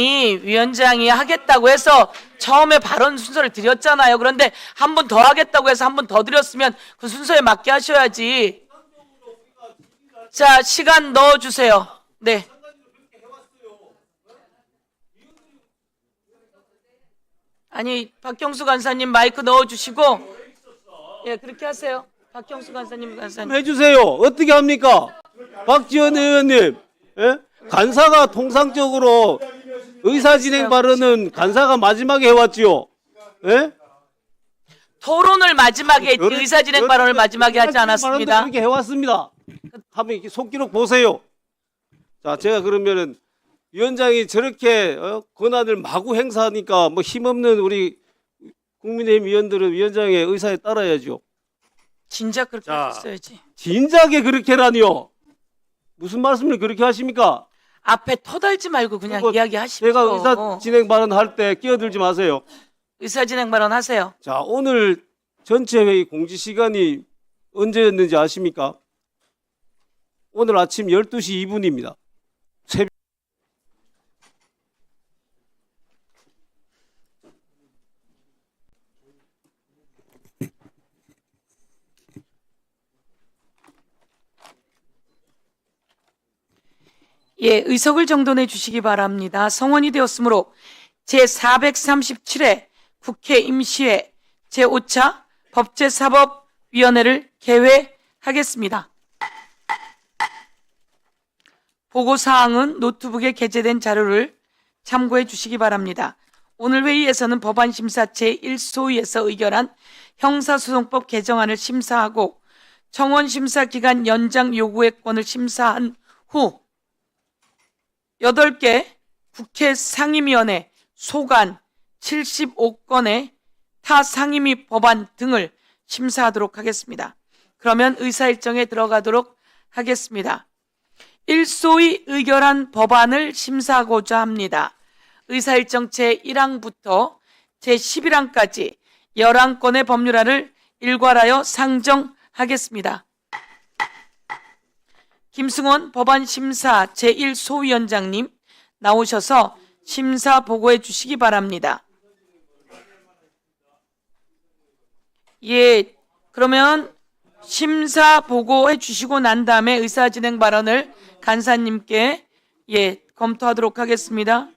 위원장이 하겠다고 해서 처음에 발언 순서를 드렸잖아요. 그런데 한 번 더 하겠다고 해서 한 번 더 드렸으면 그 순서에 맞게 하셔야지. 자, 시간 넣어주세요. 네. 아니, 박경수 간사님 마이크 넣어주시고, 예, 그렇게 하세요. 박경수 간사님. 해주세요. 어떻게 합니까? 박지원 의원님, 예? 간사가 통상적으로 의사진행 발언은 간사가 마지막에 해왔지요. 예? 토론을 마지막에 했지 의사진행 발언을 마지막에 하지 않았습니다. 그렇게 해왔습니다. 한번 이렇게 속기록 보세요. 자, 제가 그러면은 위원장이 저렇게 권한을 마구 행사하니까 뭐 힘없는 우리 국민의힘 위원들은 위원장의 의사에 따라야죠. 진작 그렇게 자, 했어야지. 진작에 그렇게라니요. 무슨 말씀을 그렇게 하십니까? 앞에 터달지 말고 그냥 이야기하십시오. 제가 의사 진행 발언할 때 끼어들지 마세요. 의사진행 발언 하세요. 자, 오늘 전체 회의 공지 시간이 언제였는지 아십니까? 오늘 아침 12시 2분입니다. 새벽. 예, 의석을 정돈해 주시기 바랍니다. 성원이 되었으므로 제437회 국회 임시회 제5차 법제사법위원회를 개회하겠습니다. 보고사항은 노트북에 게재된 자료를 참고해 주시기 바랍니다. 오늘 회의에서는 법안심사 제1소위에서 의결한 형사소송법 개정안을 심사하고 청원심사기간 연장 요구의 건을 심사한 후 8개 국회 상임위원회 소관 75건의 타 상임위 법안 등을 심사하도록 하겠습니다. 그러면 의사일정에 들어가도록 하겠습니다. 1소위 의결한 법안을 심사하고자 합니다. 의사일정 제1항부터 제11항까지 11건의 법률안을 일괄하여 상정하겠습니다. 김승원 법안심사 제1소위원장님 나오셔서 심사 보고해 주시기 바랍니다. 예, 그러면 심사 보고해 주시고 난 다음에 의사진행 발언을 간사님께 검토하도록 하겠습니다.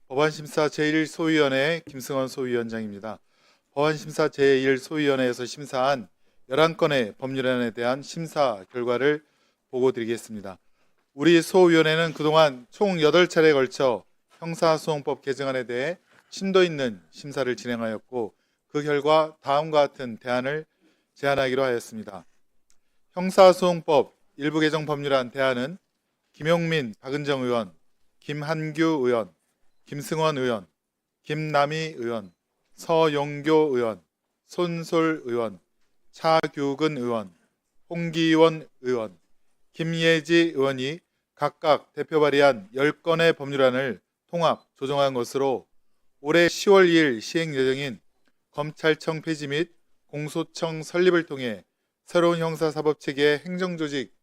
법안심사 제1소위원회 김승원 소위원장입니다. 법안심사 제1소위원회에서 심사한 11건의 법률안에 대한 심사 결과를 보고드리겠습니다. 우리 소위원회는 그동안 총 8차례에 걸쳐 형사소송법 개정안에 대해 심도 있는 심사를 진행하였고 그 결과 다음과 같은 대안을 제안하기로 하였습니다. 형사소송법 일부 개정 법률안 대안은 김용민, 박은정 의원, 김한규 의원, 김승원 의원, 김남희 의원, 서용교 의원, 손솔 의원, 차규근 의원, 홍기원 의원, 김예지 의원이 각각 대표 발의한 10건의 법률안을 통합 조정한 것으로 올해 10월 2일 시행 예정인 검찰청 폐지 및 공소청 설립을 통해 새로운 형사사법체계의 행정조직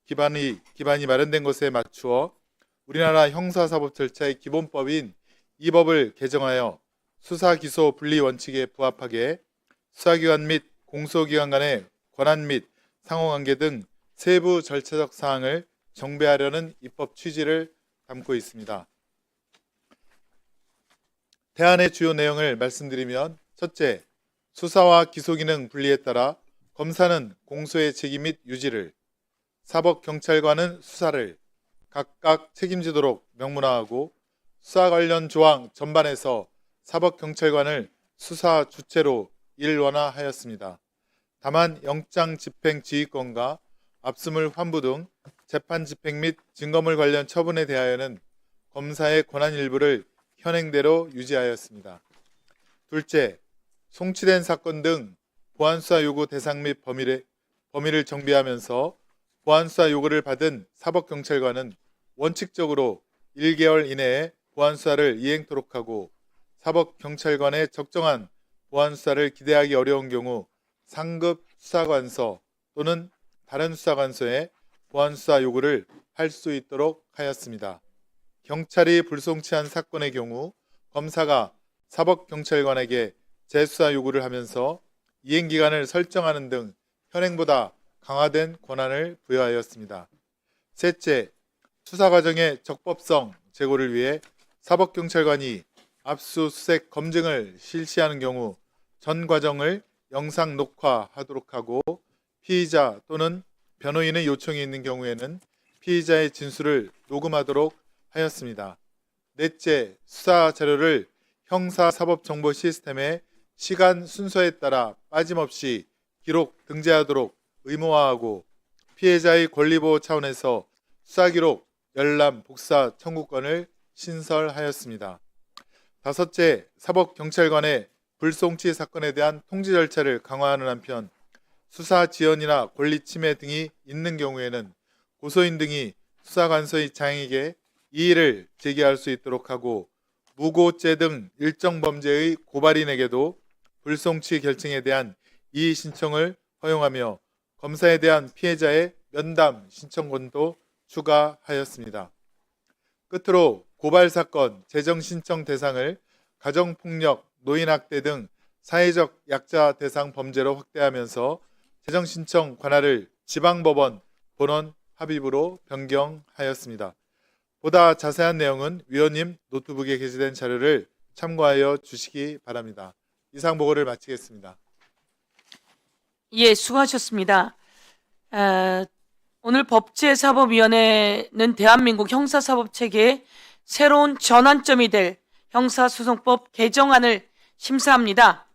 기반이 마련된 것에 맞추어 우리나라 형사사법 절차의 기본법인 이 법을 개정하여 수사기소 분리 원칙에 부합하게 수사기관 및 공소기관 간의 권한 및 상호관계 등 세부 절차적 사항을 정비하려는 입법 취지를 담고 있습니다. 대안의 주요 내용을 말씀드리면 첫째, 수사와 기소기능 분리에 따라 검사는 공소의 책임 및 유지를, 사법경찰관은 수사를 각각 책임지도록 명문화하고 수사 관련 조항 전반에서 사법경찰관을 수사 주체로 일원화하였습니다. 다만 영장 집행 지휘권과 압수물 환부 등 재판 집행 및 증거물 관련 처분에 대하여는 검사의 권한 일부를 현행대로 유지하였습니다. 둘째, 송치된 사건 등 보안수사 요구 대상 및 범위를 정비하면서 보안수사 요구를 받은 사법경찰관은 원칙적으로 1개월 이내에 보안수사를 이행토록 하고 사법경찰관의 적정한 보안수사를 기대하기 어려운 경우 상급 수사관서 또는 다른 수사관서에 보안수사 요구를 할 수 있도록 하였습니다. 경찰이 불송치한 사건의 경우 검사가 사법경찰관에게 재수사 요구를 하면서 이행기간을 설정하는 등 현행보다 강화된 권한을 부여하였습니다. 셋째, 수사 과정의 적법성 제고를 위해 사법경찰관이 압수수색 검증을 실시하는 경우 전 과정을 영상 녹화하도록 하고 피의자 또는 변호인의 요청이 있는 경우에는 피의자의 진술을 녹음하도록 하였습니다. 넷째, 수사 자료를 형사사법정보 시스템에 시간 순서에 따라 빠짐없이 기록 등재하도록 의무화하고 피해자의 권리보호 차원에서 수사기록 열람 복사 청구권을 신설하였습니다. 다섯째, 사법경찰관의 불송치 사건에 대한 통지 절차를 강화하는 한편 수사 지연이나 권리 침해 등이 있는 경우에는 고소인 등이 수사관서의 장에게 이의를 제기할 수 있도록 하고 무고죄 등 일정 범죄의 고발인에게도 불송치 결정에 대한 이의 신청을 허용하며 검사에 대한 피해자의 면담 신청권도 추가하였습니다. 끝으로 고발사건 재정신청 대상을 가정폭력, 노인학대 등 사회적 약자 대상 범죄로 확대하면서 재정신청 관할을 지방법원 본원 합의부로 변경하였습니다. 보다 자세한 내용은 위원님 노트북에 게시된 자료를 참고하여 주시기 바랍니다. 이상 보고를 마치겠습니다. 예, 수고하셨습니다. 오늘 법제사법위원회는 대한민국 형사사법체계의 새로운 전환점이 될 형사소송법 개정안을 심사합니다.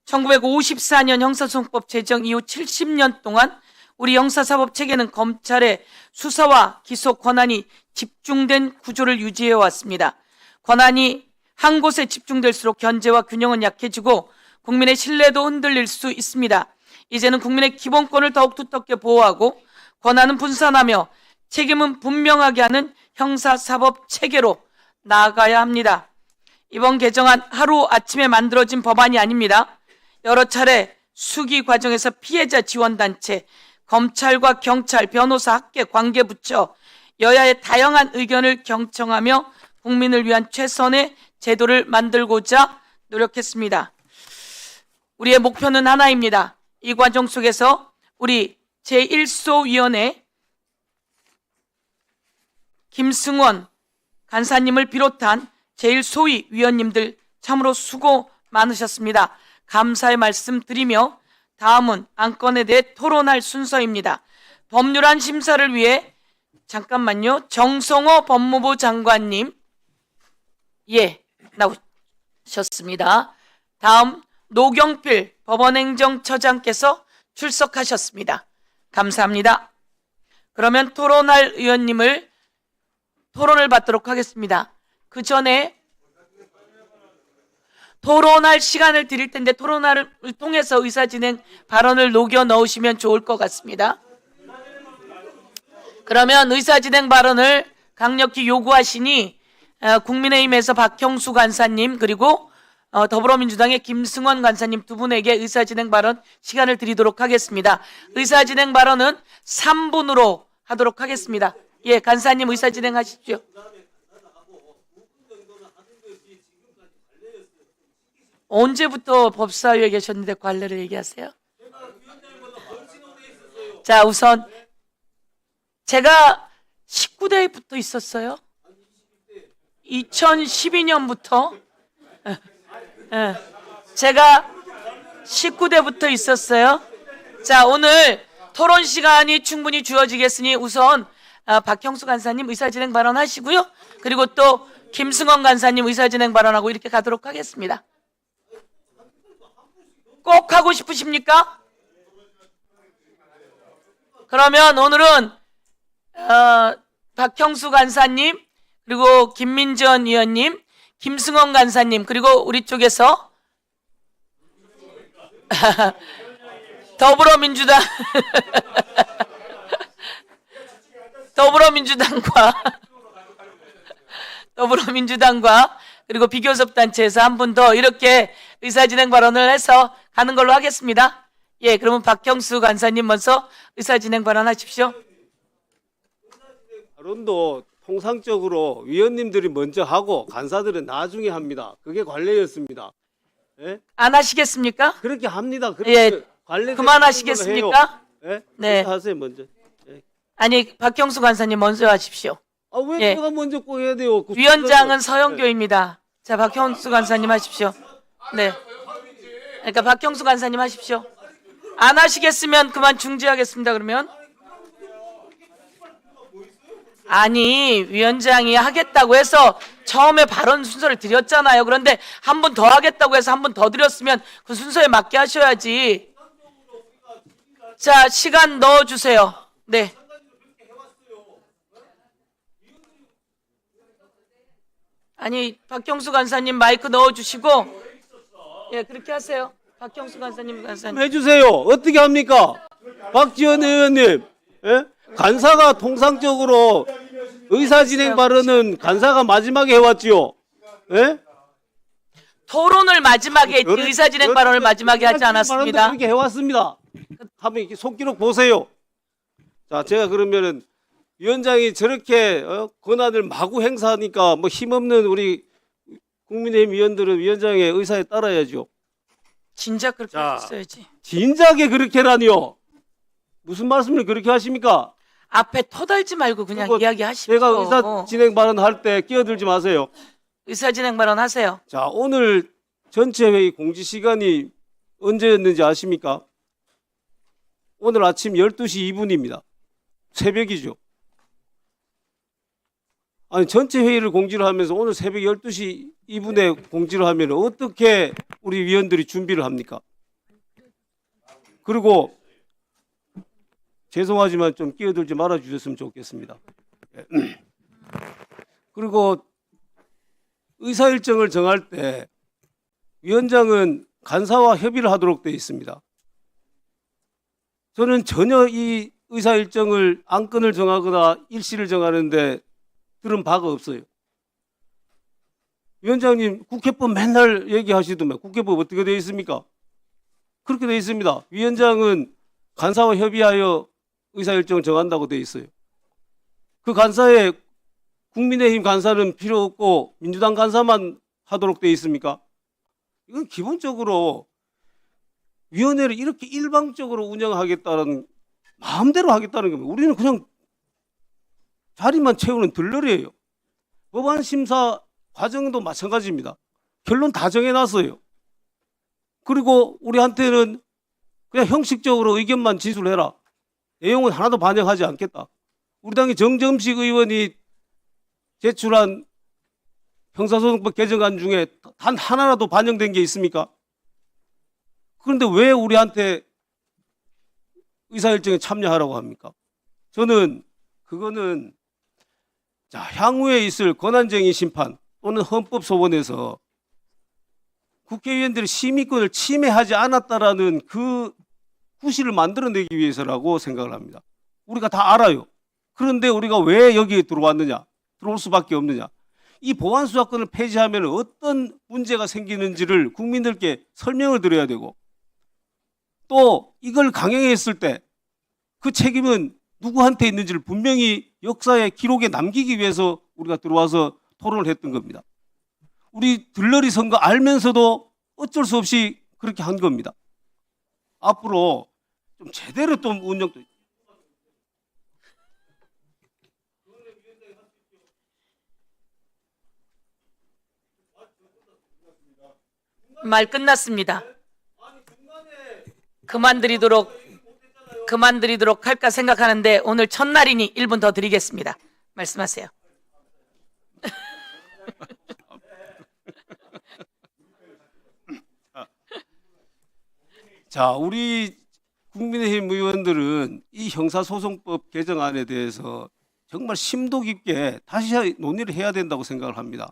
1954년 형사소송법 제정 이후 70년 동안 우리 형사사법체계는 검찰의 수사와 기소 권한이 집중된 구조를 유지해 왔습니다. 권한이 한 곳에 집중될수록 견제와 균형은 약해지고 국민의 신뢰도 흔들릴 수 있습니다. 이제는 국민의 기본권을 더욱 두텁게 보호하고 권한은 분산하며 책임은 분명하게 하는 형사사법체계로 나아가야 합니다. 이번 개정안 하루아침에 만들어진 법안이 아닙니다. 여러 차례 수기 과정에서 피해자 지원단체, 검찰과 경찰, 변호사, 학계, 관계부처, 여야의 다양한 의견을 경청하며 국민을 위한 최선의 제도를 만들고자 노력했습니다. 우리의 목표는 하나입니다. 이 과정 속에서 우리 제1소위원회 김승원 간사님을 비롯한 제1소위 위원님들 참으로 수고 많으셨습니다. 감사의 말씀 드리며 다음은 안건에 대해 토론할 순서입니다. 법률안 심사를 위해 잠깐만요. 정성호 법무부 장관님 나오셨습니다. 다음 노경필 법원행정처장께서 출석하셨습니다. 감사합니다. 그러면 토론할 의원님을 토론을 받도록 하겠습니다. 그 전에 토론할 시간을 드릴 텐데 토론을 통해서 의사진행 발언을 녹여 넣으시면 좋을 것 같습니다. 그러면 의사진행 발언을 강력히 요구하시니 국민의힘에서 박형수 간사님 그리고 더불어민주당의 김승원 간사님 두 분에게 의사진행 발언 시간을 드리도록 하겠습니다. 의사진행 발언은 3분으로 하도록 하겠습니다. 예, 간사님 의사진행 하십시오. 언제부터 법사위에 계셨는데 관례를 얘기하세요? 자, 우선 제가 19대부터 있었어요. 2012년부터 제가 19대부터 있었어요. 자, 오늘 토론 시간이 충분히 주어지겠으니 우선 박형수 간사님 의사진행 발언하시고요. 그리고 또 김승원 간사님 의사진행 발언하고 이렇게 가도록 하겠습니다. 꼭 하고 싶으십니까? 그러면 오늘은 박형수 간사님 그리고 김민전 의원님 김승원 간사님 그리고 우리 쪽에서 더불어민주당과 더불어민주당과 그리고 비교섭 단체에서 한 분 더 이렇게 의사진행 발언을 해서 가는 걸로 하겠습니다. 예, 그러면 박형수 간사님 먼저 의사진행 발언하십시오. 발언도 통상적으로 위원님들이 먼저 하고 간사들은 나중에 합니다. 그게 관례였습니다. 예? 안 하시겠습니까? 그렇게 합니다. 그렇게 예, 관례 그만하시겠습니까? 예? 네. 그렇게 하세요 먼저. 아니, 박형수 간사님 먼저 하십시오. 아 왜 예. 제가 먼저 꼭 해야 돼요? 그 위원장은 순서대로. 서영교입니다. 자, 박형수 간사님 하십시오. 네. 그러니까 박형수 간사님 하십시오. 안 하시겠으면 그만 중지하겠습니다. 그러면. 아니, 위원장이 하겠다고 해서 처음에 발언 순서를 드렸잖아요. 그런데 한 분 더 하겠다고 해서 한 분 더 드렸으면 그 순서에 맞게 하셔야지. 자, 시간 넣어주세요. 네. 아니, 박형수 간사님 마이크 넣어주시고, 예, 그렇게 하세요. 박형수 간사님, 간사님. 해주세요. 어떻게 합니까? 박지원 의원님, 예? 간사가 통상적으로 의사진행 발언은 간사가 마지막에 해왔지요. 예? 토론을 마지막에, 의사진행 발언을 마지막에 하지 발언도 않았습니다. 그렇게 해왔습니다. 한번 이렇게 속기록 보세요. 자, 제가 그러면은 위원장이 저렇게 권한을 마구 행사하니까 뭐 힘없는 우리 국민의힘 위원들은 위원장의 의사에 따라야죠. 진작 그렇게 자. 했어야지. 진작에 그렇게라니요. 무슨 말씀을 그렇게 하십니까? 앞에 터달지 말고 그냥 그거 이야기하십시오. 제가 의사 진행 발언할 때 끼어들지 마세요. 의사진행 발언 하세요. 자, 오늘 전체 회의 공지 시간이 언제였는지 아십니까? 오늘 아침 12시 2분입니다. 새벽이죠. 아니, 전체 회의를 공지를 하면서 오늘 새벽 12시 2분에 공지를 하면 어떻게 우리 위원들이 준비를 합니까? 그리고 죄송하지만 좀 끼어들지 말아 주셨으면 좋겠습니다. 그리고 의사 일정을 정할 때 위원장은 간사와 협의를 하도록 되어 있습니다. 저는 전혀 이 의사 일정을 안건을 정하거나 일시를 정하는데 들은 바가 없어요. 위원장님 국회법 맨날 얘기하시더만 국회법 어떻게 되어 있습니까? 그렇게 되어 있습니다. 위원장은 간사와 협의하여 의사 일정을 정한다고 되어 있어요. 그 간사에 국민의힘 간사는 필요 없고 민주당 간사만 하도록 되어 있습니까? 이건 기본적으로 위원회를 이렇게 일방적으로 운영하겠다는 마음대로 하겠다는 겁니다. 우리는 그냥 자리만 채우는 들러리예요. 법안 심사 과정도 마찬가지입니다. 결론 다 정해놨어요. 그리고 우리한테는 그냥 형식적으로 의견만 진술해라. 내용은 하나도 반영하지 않겠다. 우리 당의 정점식 의원이 제출한 형사소송법 개정안 중에 단 하나라도 반영된 게 있습니까? 그런데 왜 우리한테 의사일정에 참여하라고 합니까? 저는 그거는 자, 향후에 있을 권한쟁의 심판 또는 헌법 소원에서 국회의원들의 심의권을 침해하지 않았다라는 그 구실을 만들어내기 위해서라고 생각을 합니다. 우리가 다 알아요. 그런데 우리가 왜 여기에 들어왔느냐? 들어올 수밖에 없느냐? 이 보안수사권을 폐지하면 어떤 문제가 생기는지를 국민들께 설명을 드려야 되고 또 이걸 강행했을 때 그 책임은 누구한테 있는지를 분명히 역사의 기록에 남기기 위해서 우리가 들어와서 토론을 했던 겁니다. 우리 들러리 선거 알면서도 어쩔 수 없이 그렇게 한 겁니다. 앞으로 좀 제대로 좀 운영도 말 끝났습니다. 그만드리도록 할까 생각하는데 오늘 첫날이니 1분 더 드리겠습니다. 말씀하세요. 자, 우리 국민의힘 의원들은 이 형사소송법 개정안에 대해서 정말 심도 깊게 다시 논의를 해야 된다고 생각을 합니다.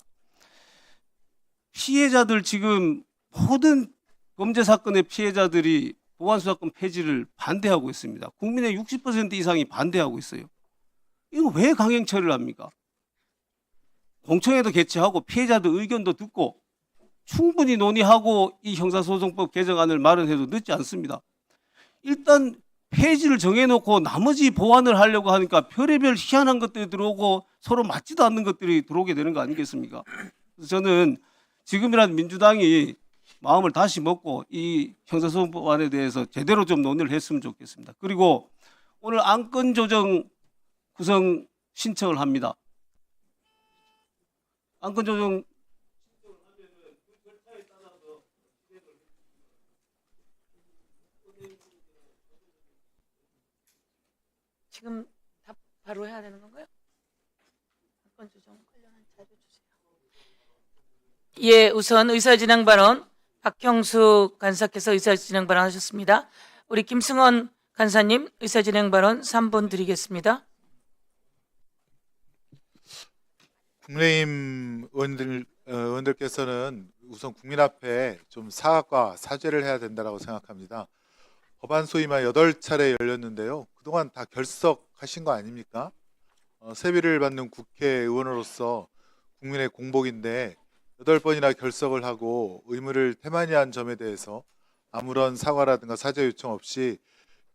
피해자들 지금 모든 범죄 사건의 피해자들이 보안수사권 폐지를 반대하고 있습니다. 국민의 60% 이상이 반대하고 있어요. 이거 왜 강행 처리를 합니까? 공청회도 개최하고 피해자들 의견도 듣고 충분히 논의하고 이 형사소송법 개정안을 마련해도 늦지 않습니다. 일단 폐지를 정해놓고 나머지 보완을 하려고 하니까 별의별 희한한 것들이 들어오고 서로 맞지도 않는 것들이 들어오게 되는 거 아니겠습니까? 그래서 저는 지금이라도 민주당이 마음을 다시 먹고 이 형사소송법안에 대해서 제대로 좀 논의를 했으면 좋겠습니다. 그리고 오늘 안건 조정 구성 신청을 합니다. 안건 조정 지금 답 바로 해야 되는 건가요? 사건 조정 관련한 자료 주세요. 예, 우선 의사진행 발언 박형수 간사께서 의사진행 발언하셨습니다. 우리 김승원 간사님 의사진행 발언 3분 드리겠습니다. 국민의힘 의원들께서는 우선 국민 앞에 좀 사과와 사죄를 해야 된다고 생각합니다. 법안 소위만 8차례 열렸는데요. 그동안 다 결석하신 거 아닙니까? 세비를 받는 국회의원으로서 국민의 공복인데 8번이나 결석을 하고 의무를 태만히한 점에 대해서 아무런 사과라든가 사죄 요청 없이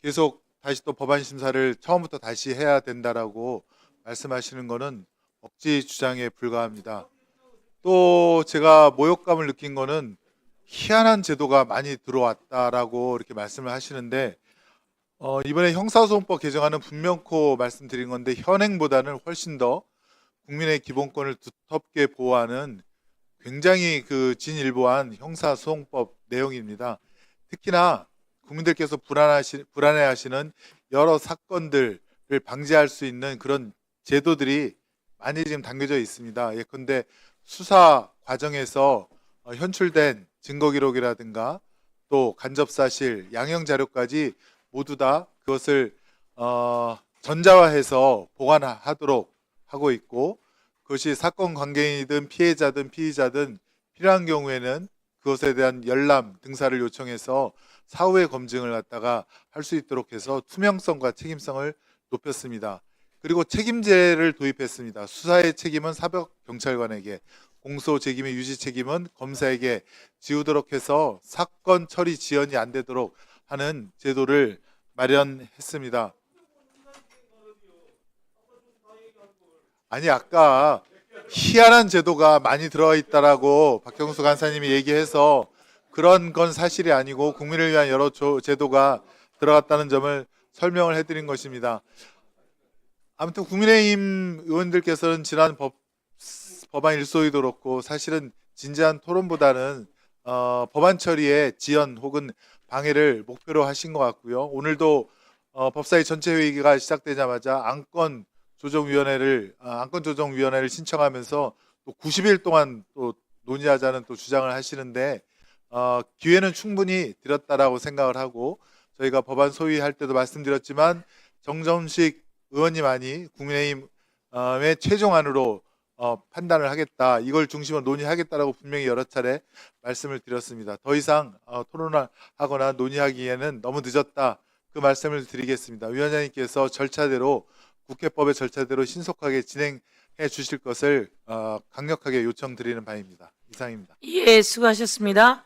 계속 다시 또 법안 심사를 처음부터 다시 해야 된다라고 말씀하시는 것은 억지 주장에 불과합니다. 또 제가 모욕감을 느낀 거는 희한한 제도가 많이 들어왔다라고 이렇게 말씀을 하시는데 이번에 형사소송법 개정안은 분명코 말씀드린 건데 현행보다는 훨씬 더 국민의 기본권을 두텁게 보호하는 굉장히 그 진일보한 형사소송법 내용입니다. 특히나 국민들께서 불안해하시는 여러 사건들을 방지할 수 있는 그런 제도들이 많이 지금 담겨져 있습니다. 예컨대 수사 과정에서 현출된 증거기록이라든가 또 간접사실, 양형자료까지 모두 다 그것을 전자화해서 보관하도록 하고 있고 그것이 사건 관계인이든 피해자든 피의자든 필요한 경우에는 그것에 대한 열람 등사를 요청해서 사후의 검증을 갖다가 할 수 있도록 해서 투명성과 책임성을 높였습니다. 그리고 책임제를 도입했습니다. 수사의 책임은 사법경찰관에게, 공소 책임의 유지 책임은 검사에게 지우도록 해서 사건 처리 지연이 안 되도록 하는 제도를 마련했습니다. 아니 아까 희한한 제도가 많이 들어가 있다라고 박형수 간사님이 얘기해서 그런 건 사실이 아니고 국민을 위한 여러 제도가 들어갔다는 점을 설명을 해드린 것입니다. 아무튼 국민의힘 의원들께서는 지난 법안 일소위도 그렇고 사실은 진지한 토론보다는 법안 처리의 지연 혹은 방해를 목표로 하신 것 같고요. 오늘도 법사위 전체 회의가 시작되자마자 안건 조정위원회를 신청하면서 또 90일 동안 또 논의하자는 또 주장을 하시는데 기회는 충분히 드렸다라고 생각을 하고 저희가 법안 소위할 때도 말씀드렸지만 정점식 의원님만이 국민의힘의 최종안으로 판단을 하겠다, 이걸 중심으로 논의하겠다라고 분명히 여러 차례 말씀을 드렸습니다. 더 이상 토론하거나 논의하기에는 너무 늦었다, 그 말씀을 드리겠습니다. 위원장님께서 절차대로 국회법의 절차대로 신속하게 진행해 주실 것을 강력하게 요청드리는 바입니다. 이상입니다. 예, 수고하셨습니다.